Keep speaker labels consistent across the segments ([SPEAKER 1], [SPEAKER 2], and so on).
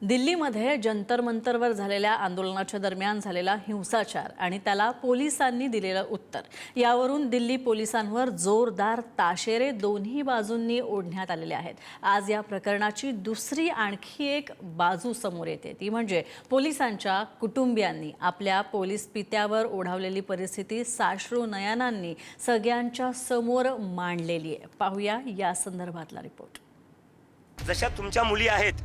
[SPEAKER 1] दिल्लीमध्ये जंतर मंतरवर झालेल्या आंदोलनाच्या दरम्यान झालेला हिंसाचार आणि त्याला पोलिसांनी दिलेलं उत्तर यावरून दिल्ली पोलिसांवर जोरदार ताशेरे दोन्ही बाजूंनी ओढण्यात आलेले आहेत। आज या प्रकरणाची दुसरी आणखी एक बाजू समोर येते, ती म्हणजे पोलिसांच्या कुटुंबियांनी आपल्या पोलीस पित्यावर ओढावलेली परिस्थिती साश्रू नयनांनी सगळ्यांच्या समोर मांडलेली आहे। पाहूया या संदर्भातला रिपोर्ट।
[SPEAKER 2] जशा तुमच्या मुली आहेत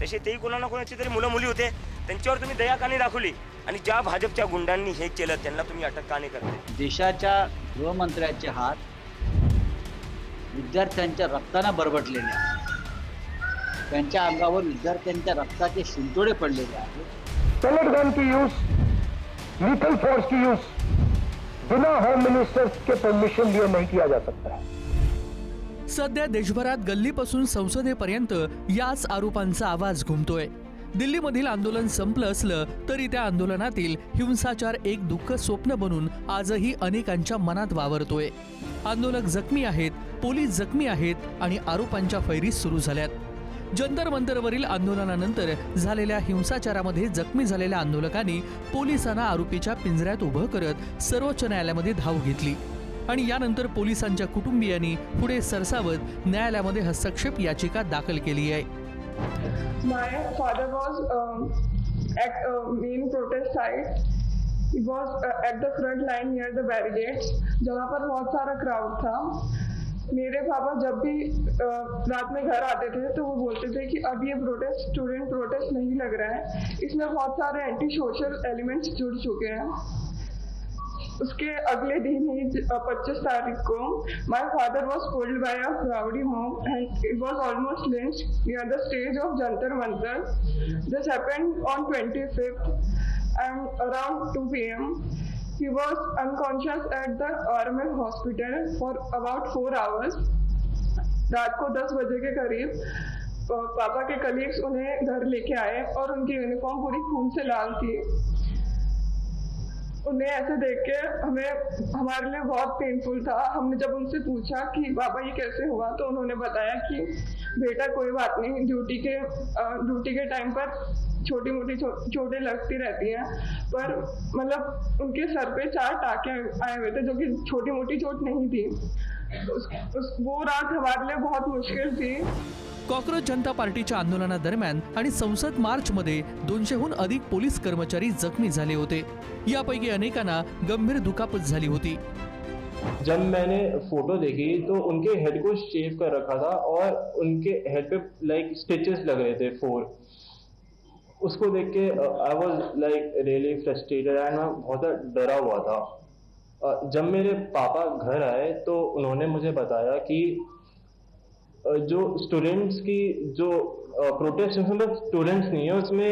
[SPEAKER 2] तसे तेही कोणा ना कोणाची तरी मुलं मुली होते, त्यांच्यावर तुम्ही दया का नाही दाखवली? आणि ज्या भाजपच्या गुंडांनी हे केलं त्यांना तुम्ही अटक का नाही करते?
[SPEAKER 3] देशाच्या गृहमंत्र्यांचे हात विद्यार्थ्यांच्या रक्ताने बरबटलेले आहेत। त्यांच्या अंगावर विद्यार्थ्यांच्या रक्ताचे शिंतोडे पडलेले आहेत।
[SPEAKER 4] पेलेट गन की यूज, लीथल फोर्स की यूज बिना होम मिनिस्टर के परमिशन लिए नहीं किया जा सकता है।
[SPEAKER 5] सध्या देशभरात गल्लीपासून संसदेपर्यंत याच आरोपांचा आवाज घुमतोय। दिल्लीमधील आंदोलन संपलं असलं तरी त्या आंदोलनातील हिंसाचार एक दुःख स्वप्न बनून आजही अनेकांच्या मनात वावरतोय। आंदोलक जखमी आहेत, पोलीस जखमी आहेत आणि आरोपांच्या फैरी सुरू झाल्यात। जंतर मंतरवरील आंदोलनानंतर झालेल्या हिंसाचारामध्ये जखमी झालेल्या आंदोलकांनी पोलिसांना आरोपीच्या पिंजऱ्यात उभं करत सर्वोच्च न्यायालयामध्ये धाव घेतली आणि यानंतर पोलिसांच्या कुटुंबियांनी पुढे सरसावत न्यायालयामध्ये हस्तक्षेप याचिका दाखल केली आहे।
[SPEAKER 6] My father was at main protest site. He was at the front line near the barricades, जहाँ पर बहुत सारा crowd था। मेरे पापा जब भी रात में घर आते थे तो वो बोलते थे कि अब ये प्रोटेस्ट स्टूडेंट प्रोटेस्ट नहीं लग रहा है, इसमें बहुत सारे एंटी सोशल एलिमेंट्स जुड़ चुके हैं। उसके अगले दिन ही 25 तारीख को माय फादर वाज pulled bye a rowdy mob and it was almost lynched near the stage of Jantar Mantar. This happened on 25th and around 2 p.m. He was unconscious at the RML hospital for about 4 hours. रात को 10 बजे के करीब पापा के colleagues उन्हें घर लेके आए और उनकी यूनिफॉर्म पूरी खून से लाल थी। उन्हें ऐसे देख के हमारे लिए बहुत पेनफुल था। हमने जब उनसे पूछा कि बाबा ये कैसे हुआ तो उन्होंने बताया कि बेटा कोई बात नहीं, ड्यूटी के टाइम पर छोटी मोटी चोटें लगती रहती हैं, पर मतलब उनके सर पे 4 टाके आए हुए थे जो कि छोटी मोटी चोट नहीं थी। वो रात हमारे लिए बहुत मुश्किल थी।
[SPEAKER 5] कॉकरोच जनता पार्टीच्या आंदोलनादरम्यान आणि संसद मार्चमध्ये 200हून अधिक पोलीस कर्मचारी जखमी झाले होते। यापैकी अनेकांना गंभीर दुखापत झाली होती।
[SPEAKER 7] जब मैंने फोटो देखी तो उनके हेड को शेव कर रखा था और उनके हेड पे लाइक स्टिचेस लग रहे थे 4। उसको देख के I was like really frustrated end मैं बहुत डरा हुआ था। जब मेरे पापा घर आए तो उन्होंने मुझे बताया कि जो स्टूडेंट्स की जो प्रोटेस्ट उसमें स्टूडेंट्स नहीं है, उसमें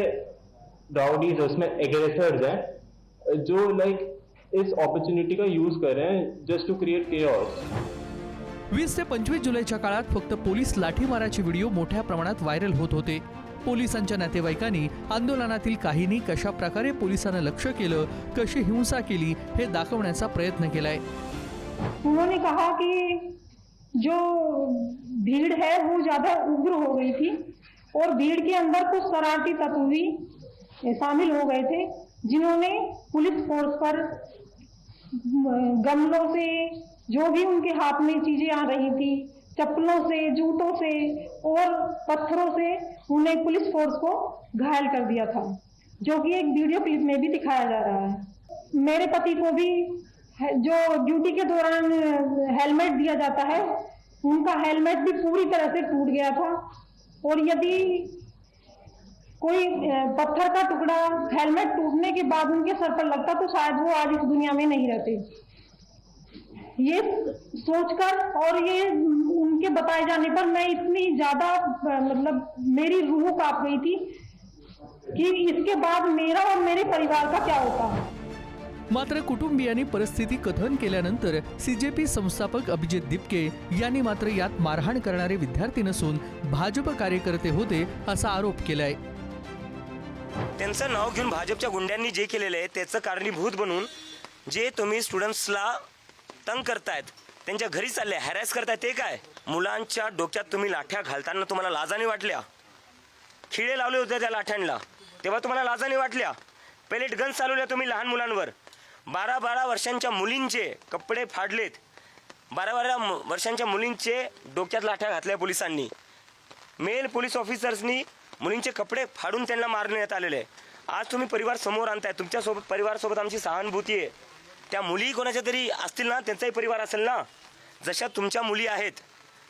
[SPEAKER 7] राउडीज, उसमें एग्रेसर्स हैं जो लाइक इस अपॉर्चुनिटी का यूज कर रहे हैं जस्ट टू क्रिएट केओस।
[SPEAKER 5] 20 ते 25 जुलैच्या काळात फक्त पोलीस लाठीमाराचे व्हिडिओ मोठ्या प्रमाणात व्हायरल होत होते। पोलिसांच्या नातेवाईकांनी आंदोलनातील काहींनी कशा प्रकारे पोलिसांना लक्ष केलं, कशी हिंसा केली हे दाखवण्याचा प्रयत्न केलाय।
[SPEAKER 8] उन्होंने कहा कि जो भीड़ है वो ज्यादा उग्र हो गई थी और भीड़ के अंदर कुछ शरारती तत्व भी शामिल हो गए थे, जिन्होंने पुलिस फोर्स पर गमलों से, जो भी उनके हाथ में चीजें आ रही थी, चप्पलों से, जूतों से और पत्थरों से उन्हें पुलिस फोर्स को घायल कर दिया था, जो कि एक वीडियो क्लिप में भी दिखाया जा रहा है। मेरे पति को भी जो ड्यूटी के दौरान हेलमेट दिया जाता है, उनका हेलमेट भी पूरी तरह से टूट गया था और यदि कोई पत्थर का टुकड़ा हेलमेट टूटने के बाद उनके सर पर लगता तो शायद वो आज इस दुनिया में नहीं रहते। ये सोचकर और ये उनके बताए जाने पर मैं इतनी ज्यादा मतलब मेरी रूह कांप गई थी कि इसके बाद मेरा और मेरे परिवार का क्या होता।
[SPEAKER 5] मात्र कुटुंबियांनी परिस्थिती कथन केल्यानंतर सीजेपी संस्थापक अभिजित दिपके यांनी मात्र यात मारहाण करणारे विद्यार्थी नसून भाजप कार्यकर्ते होते असा आरोप केलाय।
[SPEAKER 2] त्यांचं नाव घेऊन भाजपच्या गुंड्यांनी जे केलेलं आहे त्याचं कारणीभूत बनून जे तुम्ही स्टुडंट्सला तंग करतायत, त्यांच्या घरी चालले हॅरॅस करताय, ते काय? मुलांच्या डोक्यात तुम्ही लाठ्या घालताना तुम्हाला लाजाने वाटल्या? खिळे लावले होते त्या लाठ्यांना, तेव्हा तुम्हाला लाजाने वाटल्या? पेलेट गन चालवल्या तुम्ही लहान मुलांवर. 12-12 वर्षांच्या मुलींचे कपडे फाडलेत. 12-12 वर्षांच्या मुलींचे डोक्यात लाठ्या घातल्या पोलिसांनी. मेल पोलीस ऑफिसर्सनी मुलींचे कपडे फाडून त्यांना मारण्यात आलेले आहे. आज तुम्ही परिवार समोर आणताय. तुमच्यासोबत परिवारासोबत आमची सहानुभूती आहे. त्या मुली कोणाच्या तरी असतील ना, त्यांचाही परिवार असेल ना. जशा तुमच्या मुली आहेत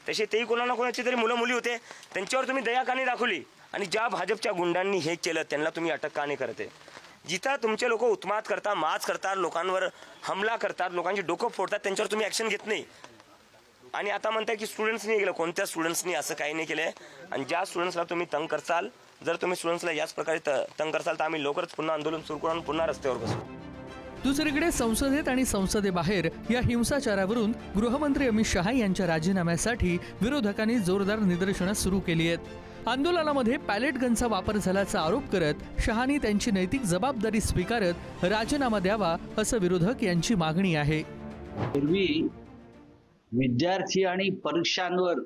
[SPEAKER 2] तसे तेही कोणाला कोणाची तरी मुलं मुली होते. त्यांच्यावर तुम्ही दया का नाही दाखवली? आणि ज्या भाजपच्या गुंडांनी हे केलं त्यांना तुम्ही अटक का नाही करते? जिथं तुमचे लोक उत्मात करतात, माज करतात, लोकांवर हमला करतात, लोकांची डोकं फोडतात, त्यांच्यावर तुम्ही ॲक्शन घेत नाही. आणि आता म्हणताय की स्टुडंट्सनी केलं. कोणत्या स्टुडंट्सनी असं काही नाही केलं आहे. आणि ज्या स्टुडंट्सला तुम्ही तंग करसाल, जर तुम्ही स्टुडंट्सला याच प्रकारे तंग करसाल तर आम्ही लवकरच पुन्हा आंदोलन सुरू करून पुन्हा रस्त्यावर बसू.
[SPEAKER 5] दुसरीकडे संसदेत आणि संसदेबाहेर या हिंसाचारावरून गृहमंत्री अमित शहा यांच्या राजीनाम्यासाठी विरोधकांनी जोरदार निदर्शनं सुरू केली आहेत. आंदोलनामध्ये पॅलेट गनचा वापर झाल्याचा आरोप करत शहानी त्यांची नैतिक जबाबदारी स्वीकारत राजीनामा द्यावा असं विरोधक यांची मागणी आहे.
[SPEAKER 3] पूर्वी विद्यार्थी आणि परीक्षांवर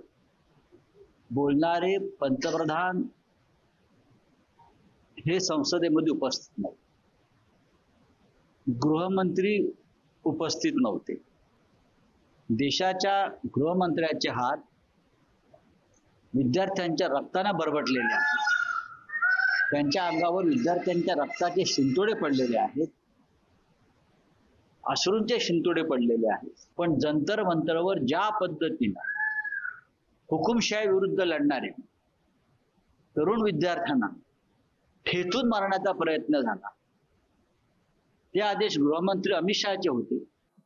[SPEAKER 3] बोलणारे पंतप्रधान हे संसदेमध्ये उपस्थित नव्हते. गृहमंत्री उपस्थित नव्हते. देशाच्या गृहमंत्र्याचे हात विद्यार्थ्यांच्या रक्ताने बरबटलेले आहेत. त्यांच्या अंगावर विद्यार्थ्यांच्या रक्ताचे शिंतोडे पडलेले आहेत, अश्रूंचे शिंतोडे पडलेले आहेत. पण जंतर मंतरवर ज्या पद्धतीनं हुकुमशाही विरुद्ध लढणारे तरुण विद्यार्थ्यांना ठेचून मारण्याचा प्रयत्न झाला, ते आदेश गृहमंत्री अमित शहाचे होते.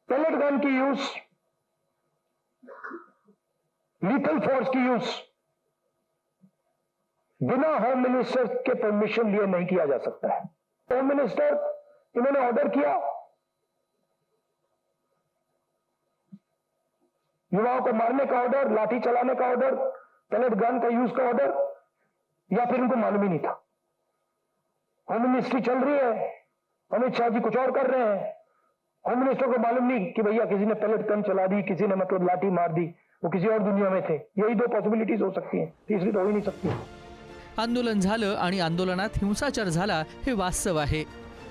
[SPEAKER 4] पेलेट गन की यूज, लीथल फोर्स की यूज बिना होम मिनिस्टर के परमिशन लिए नहीं किया जा सकता है. होम मिनिस्टर इन्होंने ऑर्डर किया, युवाओं को मारने का ऑर्डर, लाठी चलाने का ऑर्डर, पेलेट गन का यूज का ऑर्डर, या फिर इनको मालूम ही नहीं था? होम मिनिस्ट्री चल रही है, अमित शाह जी कुछ और कर रहे हैं. होम मिनिस्टर को मालूम नहीं कि भैया किसी ने पेलेट गन चला दी, किसी ने मतलब लाठी मार दी, वो किसी और दुनिया में थे. यही दो पॉसिबिलिटीज हो सकती हैं, तीसरी तो हो ही नहीं सकती.
[SPEAKER 5] आंदोलन झालं आणि आंदोलनात हिंसाचार झाला हे वास्तव आहे.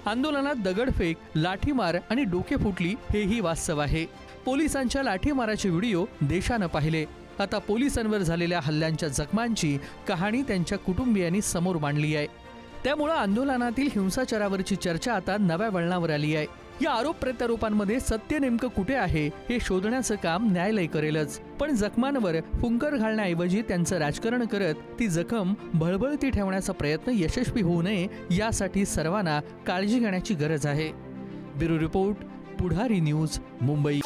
[SPEAKER 5] आंदोलनात दगडफेक, लाठीमार आणि डोके फुटली हेही वास्तव आहे. पोलिसांच्या लाठीमाराचे व्हिडिओ देशानं पाहिले. आता पोलिसांवर झालेल्या हल्ल्यांच्या जखमांची कहाणी त्यांच्या कुटुंबियांनी समोर मांडली आहे. त्यामुळे आंदोलनातील हिंसाचारावरची चर्चा आता नव्या वळणावर आली आहे. या आरोप प्रत्यारोपांमध्ये सत्य नेमकं कुठे आहे हे शोधण्याचं काम न्यायालय करेलच. पण जखमांवर फुंकर घालण्याऐवजी त्यांचं राजकारण करत ती जखम भळभळती ठेवण्याचा प्रयत्न यशस्वी होऊ नये यासाठी सर्वांना काळजी घेण्याची गरज आहे. ब्युरो रिपोर्ट, पुढारी न्यूज, मुंबई.